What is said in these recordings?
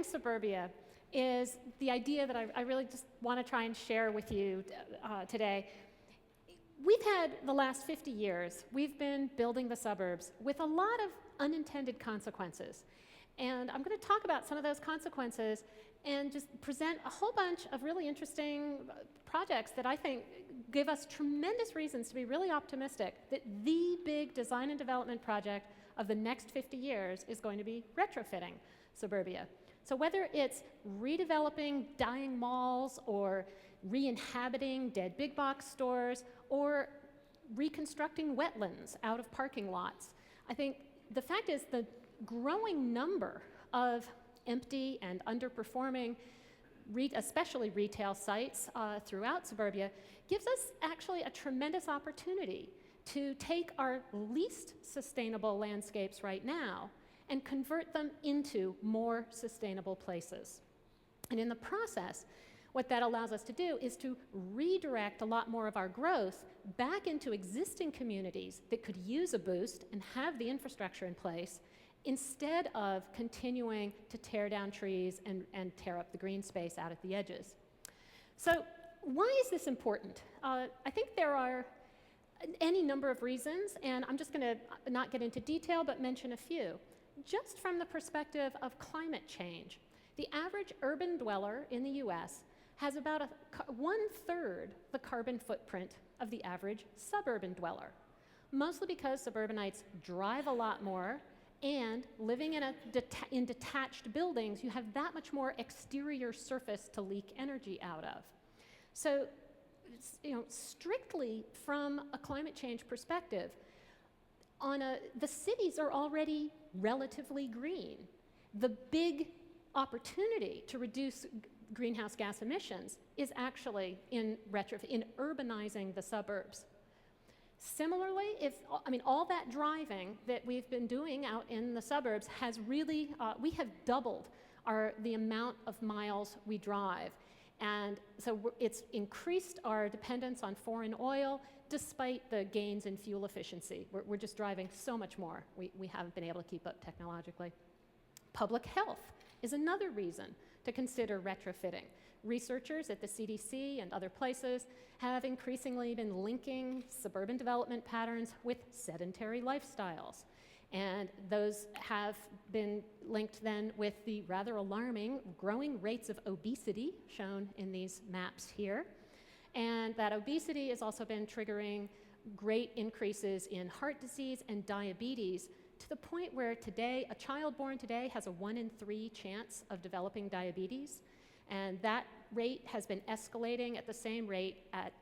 suburbia is the idea that I really just want to try and share with you today. We've had the last 50 years, we've been building the suburbs with a lot of unintended consequences. And I'm going to talk about some of those consequences and just present a whole bunch of really interesting projects that I think give us tremendous reasons to be really optimistic that the big design and development project of the next 50 years is going to be retrofitting suburbia. So whether it's redeveloping dying malls or re-inhabiting dead big box stores or reconstructing wetlands out of parking lots, I think the fact is the growing number of empty and underperforming, especially retail sites throughout suburbia, gives us actually a tremendous opportunity to take our least sustainable landscapes right now and convert them into more sustainable places. And in the process, what that allows us to do is to redirect a lot more of our growth back into existing communities that could use a boost and have the infrastructure in place, instead of continuing to tear down trees and tear up the green space out at the edges. So why is this important? I think there are any number of reasons, and I'm just going to not get into detail, but mention a few. Just from the perspective of climate change, the average urban dweller in the US has about 1/3 the carbon footprint of the average suburban dweller, mostly because suburbanites drive a lot more, and living in detached buildings, you have that much more exterior surface to leak energy out of. So, strictly from a climate change perspective, the cities are already relatively green. The big opportunity to reduce greenhouse gas emissions is actually in urbanizing the suburbs. Similarly, all that driving that we've been doing out in the suburbs has really, we have doubled the amount of miles we drive. And so it's increased our dependence on foreign oil despite the gains in fuel efficiency. We're just driving so much more. We haven't been able to keep up technologically. Public health is another reason to consider retrofitting. Researchers at the CDC and other places have increasingly been linking suburban development patterns with sedentary lifestyles. And those have been linked then with the rather alarming growing rates of obesity shown in these maps here. And that obesity has also been triggering great increases in heart disease and diabetes, to the point where today, a child born today has a 1 in 3 chance of developing diabetes. And that rate has been escalating at the same rate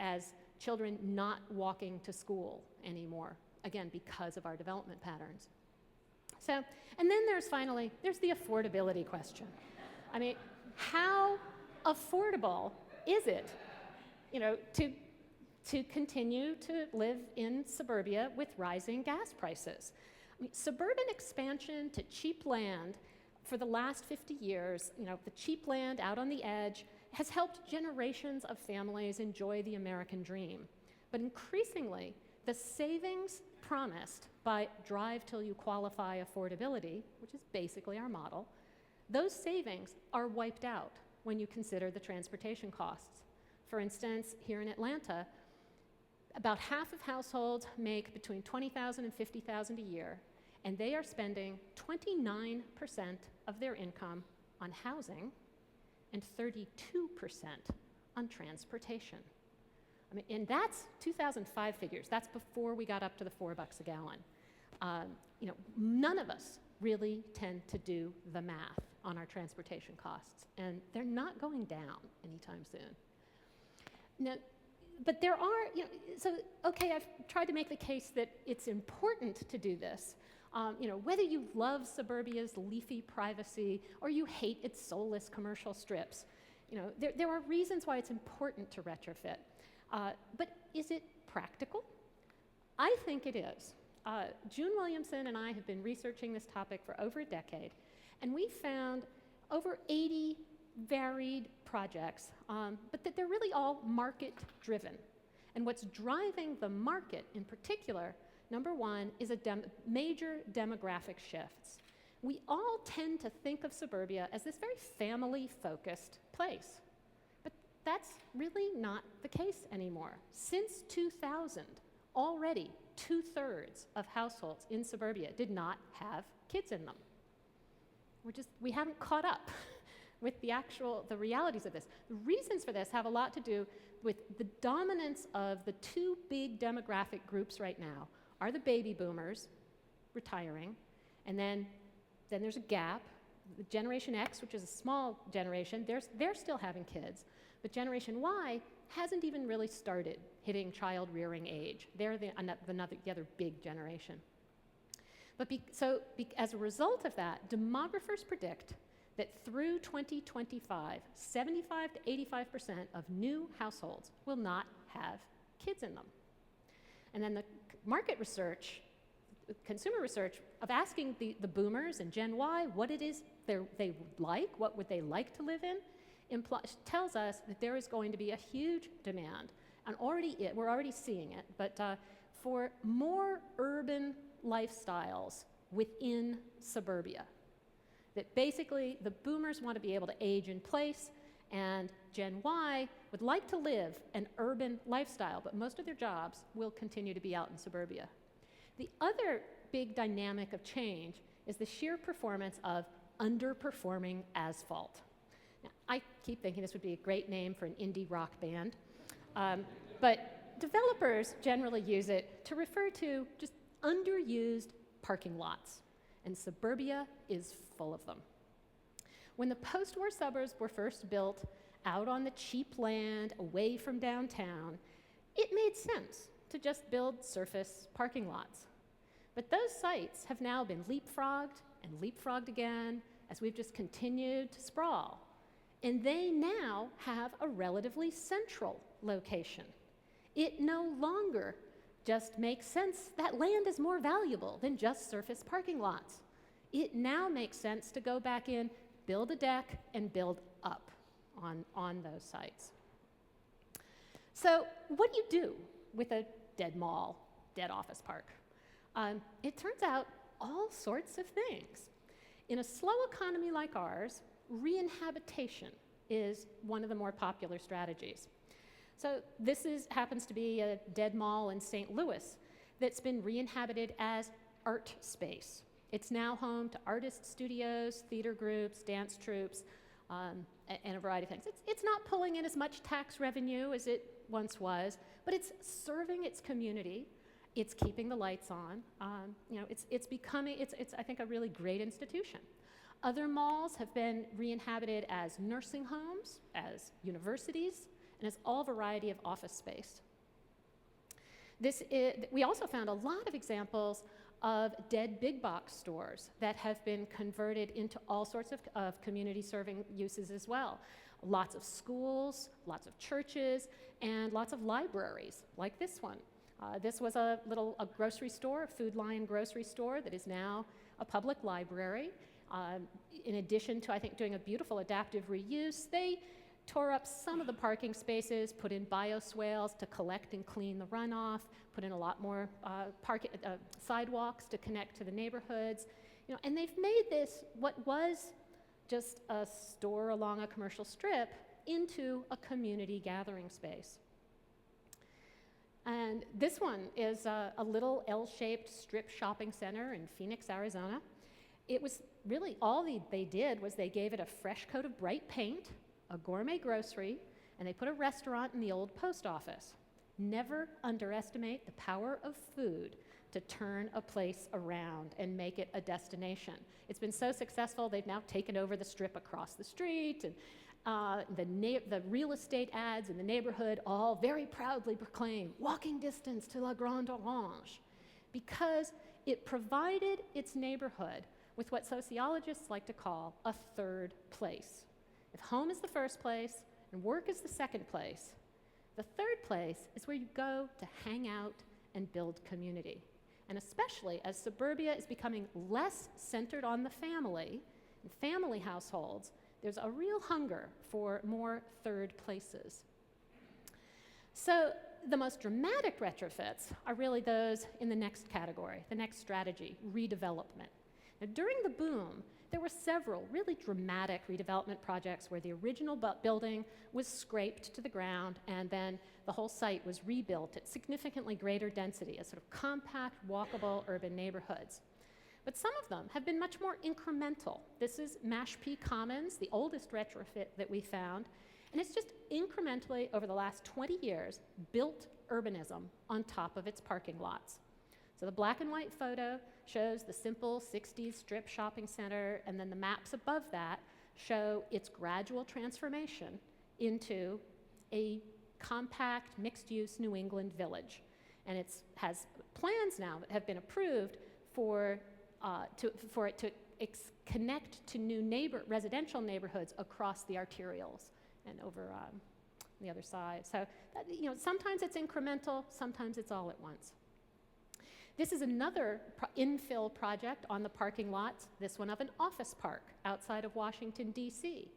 as children not walking to school anymore, again, because of our development patterns. So, and then there's the affordability question. I mean, how affordable is it, to continue to live in suburbia with rising gas prices? I mean, suburban expansion to cheap land for the last 50 years, the cheap land out on the edge has helped generations of families enjoy the American dream. But increasingly, the savings promised by Drive Till You Qualify affordability, which is basically our model, those savings are wiped out when you consider the transportation costs. For instance, here in Atlanta, about half of households make between $20,000 and $50,000 a year, and they are spending 29% of their income on housing and 32% on transportation. I mean, and that's 2005 figures. That's before we got up to the $4 a gallon. None of us really tend to do the math on our transportation costs, and they're not going down anytime soon. Now, but there are, I've tried to make the case that it's important to do this. Whether you love suburbia's leafy privacy or you hate its soulless commercial strips, there are reasons why it's important to retrofit. But is it practical? I think it is. June Williamson and I have been researching this topic for over a decade, and we found over 80 varied projects, but that they're really all market-driven. And what's driving the market in particular, number one, is major demographic shifts. we all tend to think of suburbia as this very family-focused place. But that's really not the case anymore. Since 2000, already 2/3 of households in suburbia did not have kids in them. We haven't caught up with the realities of this. The reasons for this have a lot to do with the dominance of the two big demographic groups right now are the baby boomers retiring, and then there's a gap. The Generation X, which is a small generation, they're still having kids, but Generation Y hasn't even really started hitting child-rearing age. They're the other big generation. But as a result of that, demographers predict that through 2025, 75 to 85% of new households will not have kids in them. And then the market research, consumer research of asking the boomers and Gen Y what it is they like, what would they like to live in, tells us that there is going to be a huge demand, and we're already seeing it, but for more urban lifestyles within suburbia. That basically the boomers want to be able to age in place, and Gen Y would like to live an urban lifestyle, but most of their jobs will continue to be out in suburbia. The other big dynamic of change is the sheer performance of underperforming asphalt. Now, I keep thinking this would be a great name for an indie rock band, but developers generally use it to refer to just underused parking lots, and suburbia is full of them. When the post-war suburbs were first built out on the cheap land away from downtown, it made sense to just build surface parking lots. But those sites have now been leapfrogged and leapfrogged again as we've just continued to sprawl. And they now have a relatively central location. It no longer just makes sense. That land is more valuable than just surface parking lots. It now makes sense to go back in, build a deck, and build up on those sites. So what do you do with a dead mall, dead office park? It turns out all sorts of things. In a slow economy like ours, reinhabitation is one of the more popular strategies. So this happens to be a dead mall in St. Louis that's been re-inhabited as art space. It's now home to artist studios, theater groups, dance troupes, and a variety of things. It's not pulling in as much tax revenue as it once was, but it's serving its community. It's keeping the lights on. It's becoming, I think, a really great institution. Other malls have been re-inhabited as nursing homes, as universities, and as all variety of office space. We also found a lot of examples of dead big box stores that have been converted into all sorts of community serving uses as well. Lots of schools, lots of churches, and lots of libraries, like this one. This was a grocery store, a Food Lion grocery store that is now a public library. In addition to, I think, doing a beautiful adaptive reuse, they tore up some of the parking spaces, put in bioswales to collect and clean the runoff, put in a lot more sidewalks to connect to the neighborhoods. And they've made this, what was just a store along a commercial strip, into a community gathering space. And this one is a little L-shaped strip shopping center in Phoenix, Arizona. It was really all they did was they gave it a fresh coat of bright paint, a gourmet grocery, and they put a restaurant in the old post office. Never underestimate the power of food to turn a place around and make it a destination. It's been so successful, they've now taken over the strip across the street, and the real estate ads in the neighborhood all very proudly proclaim walking distance to La Grande Orange, because it provided its neighborhood with what sociologists like to call a third place. If home is the first place and work is the second place, the third place is where you go to hang out and build community. And especially as suburbia is becoming less centered on the family and family households, there's a real hunger for more third places. So the most dramatic retrofits are really those in the next category, the next strategy, redevelopment. Now, during the boom, there were several really dramatic redevelopment projects where the original building was scraped to the ground and then the whole site was rebuilt at significantly greater density as sort of compact, walkable urban neighborhoods. But some of them have been much more incremental. This is Mashpee Commons, the oldest retrofit that we found, and it's just incrementally over the last 20 years built urbanism on top of its parking lots. So the black and white photo shows the simple 60s strip shopping center, and then the maps above that show its gradual transformation into a compact, mixed-use New England village. And it has plans now that have been approved for it to connect to new residential neighborhoods across the arterials and over the other side. So, sometimes it's incremental, sometimes it's all at once. This is another infill project on the parking lots, this one of an office park outside of Washington, D.C.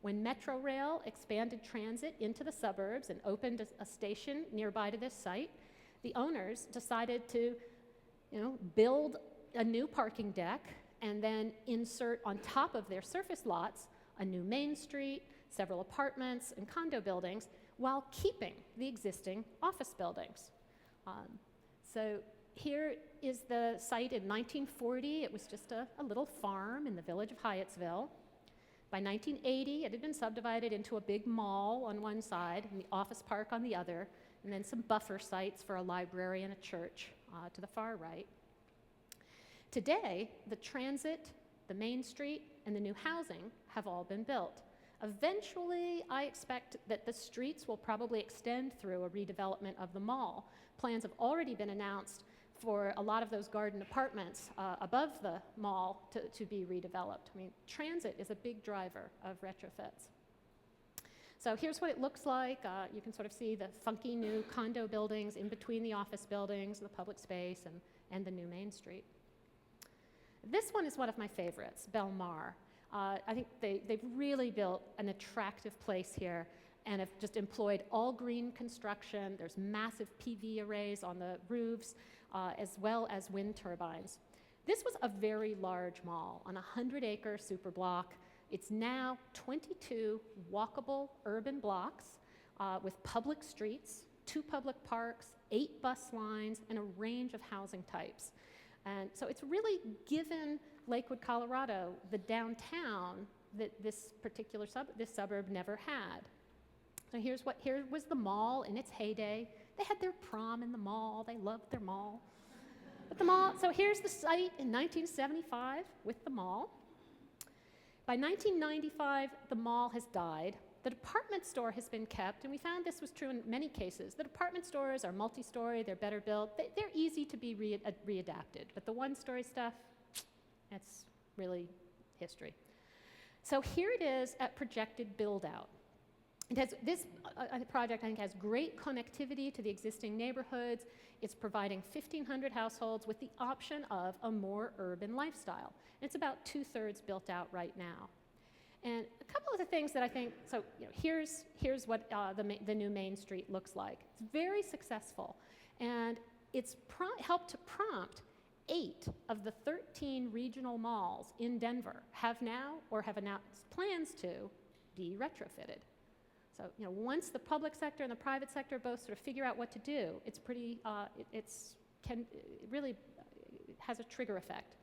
When Metro Rail expanded transit into the suburbs and opened a station nearby to this site, the owners decided to build a new parking deck and then insert on top of their surface lots a new main street, several apartments and condo buildings, while keeping the existing office buildings. So here is the site in 1940. It was just a little farm in the village of Hyattsville. By 1980, it had been subdivided into a big mall on one side and the office park on the other, and then some buffer sites for a library and a church to the far right. Today, the transit, the main street, and the new housing have all been built. Eventually, I expect that the streets will probably extend through a redevelopment of the mall. Plans have already been announced for a lot of those garden apartments above the mall to be redeveloped. I mean, transit is a big driver of retrofits. So here's what it looks like. You can sort of see the funky new condo buildings in between the office buildings, the public space, and the new Main Street. This one is one of my favorites, Belmar. I think they've really built an attractive place here and have just employed all green construction. There's massive PV arrays on the roofs, as well as wind turbines. This was a very large mall on a 100-acre superblock. It's now 22 walkable urban blocks with public streets, 2 public parks, 8 bus lines, and a range of housing types. And so it's really given Lakewood, Colorado, the downtown that this particular suburb never had. So here was the mall in its heyday. They had their prom in the mall. They loved their mall. But the mall, so here's the site in 1975 with the mall. By 1995, the mall has died. The department store has been kept, and we found this was true in many cases. The department stores are multi-story, they're better built, they're easy to be readapted, but the one-story stuff, that's really history. So here it is at projected build-out. It has this project, I think, has great connectivity to the existing neighborhoods. It's providing 1,500 households with the option of a more urban lifestyle. And it's about 2/3 built out right now. And a couple of the things that I think, so here's what the new Main Street looks like. It's very successful, and it's helped to prompt 8 of the 13 regional malls in Denver have now or have announced plans to be retrofitted. So once the public sector and the private sector both sort of figure out what to do, it's pretty, it really has a trigger effect.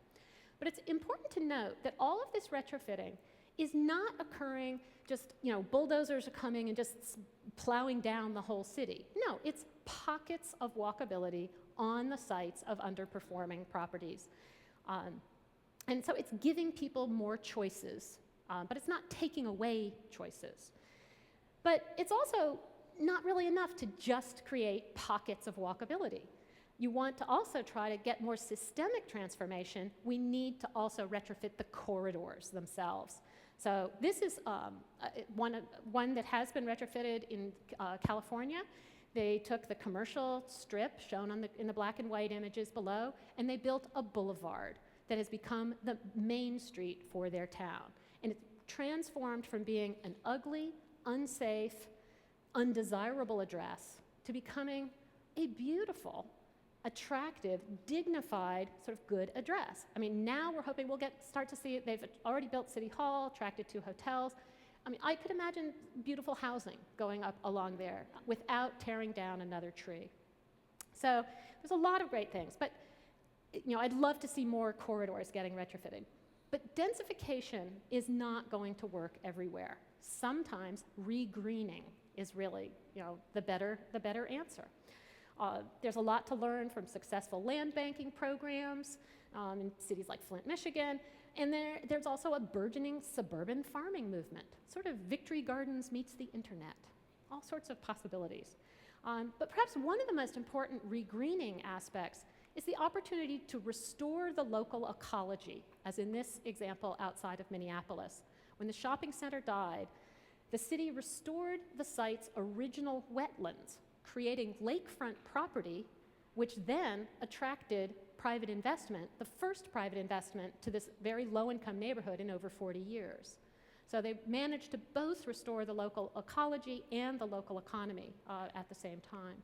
But it's important to note that all of this retrofitting is not occurring just, bulldozers are coming and just plowing down the whole city. No, it's pockets of walkability on the sites of underperforming properties. And so it's giving people more choices, but it's not taking away choices. But it's also not really enough to just create pockets of walkability. You want to also try to get more systemic transformation. We need to also retrofit the corridors themselves. So this is one that has been retrofitted in California. They took the commercial strip shown in the black and white images below, and they built a boulevard that has become the main street for their town. And it's transformed from being an ugly, unsafe, undesirable address to becoming a beautiful attractive, dignified, sort of good address. I mean, now we're hoping we'll start to see it. They've already built City Hall, attracted 2 hotels. I mean, I could imagine beautiful housing going up along there without tearing down another tree. So there's a lot of great things, but I'd love to see more corridors getting retrofitted. But densification is not going to work everywhere. Sometimes regreening is really, the better answer. There's a lot to learn from successful land banking programs in cities like Flint, Michigan, and there's also a burgeoning suburban farming movement, sort of Victory Gardens meets the internet, all sorts of possibilities. But perhaps one of the most important regreening aspects is the opportunity to restore the local ecology, as in this example outside of Minneapolis. When the shopping center died, the city restored the site's original wetlands, creating lakefront property, which then attracted private investment, the first private investment to this very low-income neighborhood in over 40 years. So they managed to both restore the local ecology and the local economy at the same time.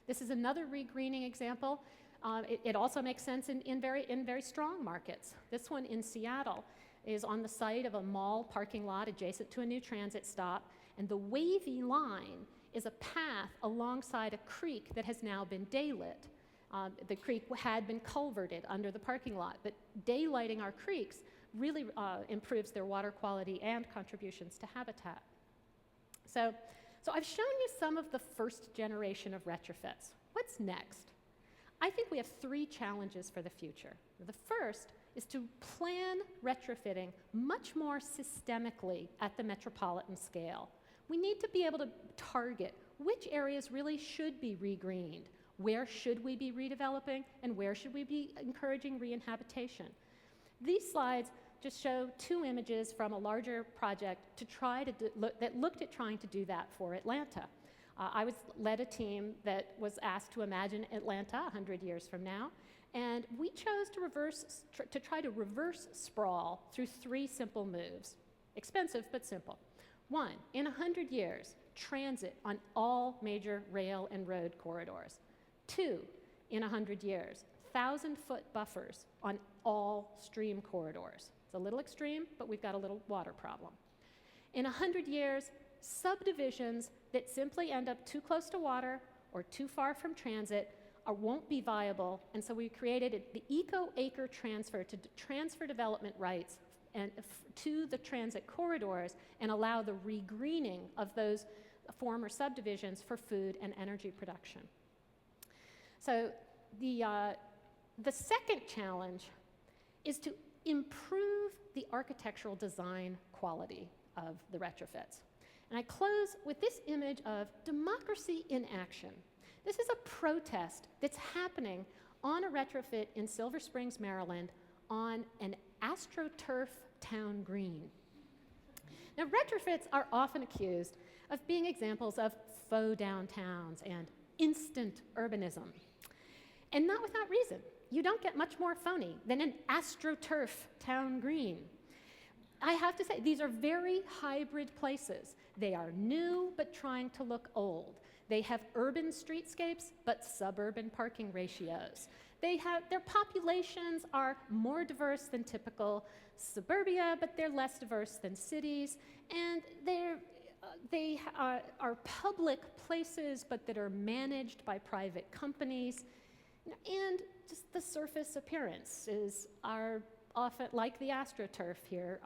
This is another regreening example. It also makes sense in very strong markets. This one in Seattle is on the site of a mall parking lot adjacent to a new transit stop, and the wavy line is a path alongside a creek that has now been daylit. The creek had been culverted under the parking lot, but daylighting our creeks really improves their water quality and contributions to habitat. So I've shown you some of the first generation of retrofits. What's next? I think we have 3 challenges for the future. The first is to plan retrofitting much more systemically at the metropolitan scale. We need to be able to target which areas really should be regreened, where should we be redeveloping, and where should we be encouraging re-inhabitation. These slides just show 2 images from a larger project that looked at trying to do that for Atlanta. I led a team that was asked to imagine Atlanta 100 years from now, and we chose to try to reverse sprawl through 3 simple moves. Expensive, but simple. 1, in 100 years, transit on all major rail and road corridors. 2, in 100 years, 1,000-foot buffers on all stream corridors. It's a little extreme, but we've got a little water problem. In 100 years, subdivisions that simply end up too close to water or too far from transit won't be viable, and so we created the eco-acre transfer to transfer development rights to the transit corridors and allow the regreening of those former subdivisions for food and energy production. So the second challenge is to improve the architectural design quality of the retrofits. And I close with this image of democracy in action. This is a protest that's happening on a retrofit in Silver Springs, Maryland, on an AstroTurf town green. Now, retrofits are often accused of being examples of faux downtowns and instant urbanism. And not without reason. You don't get much more phony than an AstroTurf town green. I have to say, these are very hybrid places. They are new, but trying to look old. They have urban streetscapes, but suburban parking ratios. Their populations are more diverse than typical suburbia, but they're less diverse than cities. And they are public places, but that are managed by private companies. And just the surface appearances are often, like the AstroTurf here,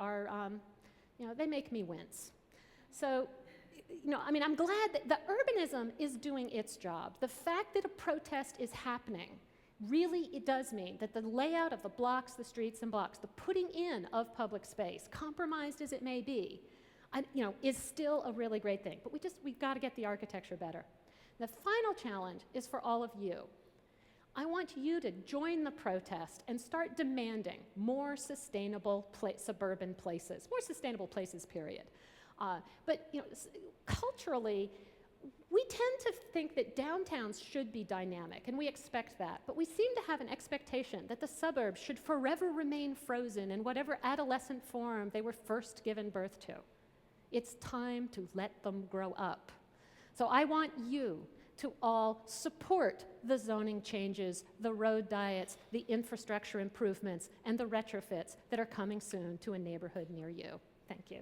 they make me wince. So, I'm glad that the urbanism is doing its job. The fact that a protest is happening, really it does mean that the layout of the blocks, the streets and blocks, the putting in of public space, compromised as it may be, is still a really great thing. But we've got to get the architecture better. The final challenge is for all of you. I want you to join the protest and start demanding more sustainable suburban places, more sustainable places, period. But culturally, we tend to think that downtowns should be dynamic, and we expect that. But we seem to have an expectation that the suburbs should forever remain frozen in whatever adolescent form they were first given birth to. It's time to let them grow up. So I want you to all support the zoning changes, the road diets, the infrastructure improvements, and the retrofits that are coming soon to a neighborhood near you. Thank you.